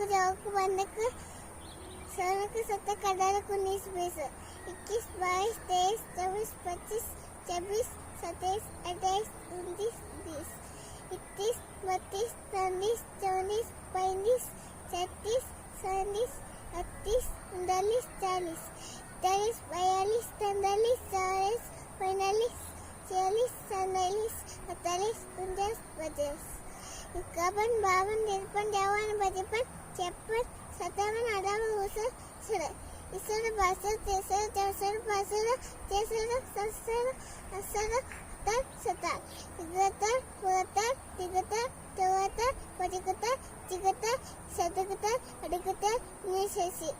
को जोक बनने को सोने को 70 कदार 19 20 21 22 23 24 25 26 27 28 29 20 31 32 33 34 35 36 37 38 39 40 41 42 43 44 45 46 47 48 49 50 Ikapan, bawan, dirpan, jawan, bajipan, cepat, sataman, adaman, usur, sudah. Isur, basur, tesur, tersur, basur, tesur, sasur, asur, tar, setar. Tigatar, buatar, tigatar, tewatar, bajikatar, tigatar, satugatar, adikatar, nisesi.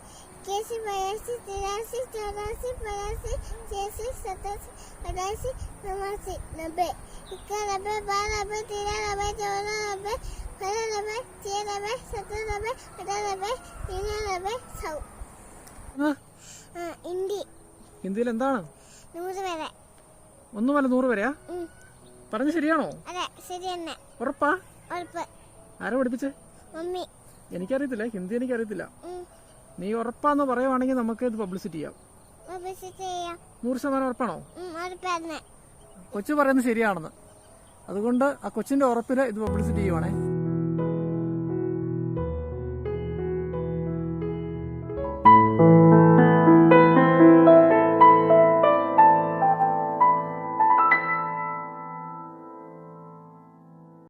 Kesi, bayasi, tirasi, chorasi, bayasi, chesi, satasi, adasi, namasi, nabe. Ika, nabe, ba, nabe, tira, nabe, chora, nabe, kala, nabe, tia, nabe, satu, nabe, ada, nabe, ina, nabe, sau. Hindi. ഹിന്ദിയിൽ എന്താണ്? 100 വരെ. 1 മുതൽ 100 വരെയാ? പറഞ്ഞു ശരിയാണോ? അതെ, ശരി തന്നെ. ഉറപ്പാ? ഉറപ്പ്. ആരാ പഠിപ്പിച്ചേ? മമ്മി. എനിക്കറിയത്തില്ല, ഹിന്ദി എനിക്കറിയത്തില്ല. നീ ഉറപ്പാന്ന് പറയുവാണെങ്കിൽ നമുക്ക് ഇത് പബ്ലിസിറ്റി ചെയ്യാം. 100% ഉറപ്പാണോ? കൊച്ചു പറയുന്നത് ശരിയാണെന്ന്. അതുകൊണ്ട് ആ കൊച്ചിന്റെ ഉറപ്പില് ഇത് പബ്ലിസിറ്റി ചെയ്യുവാണേ.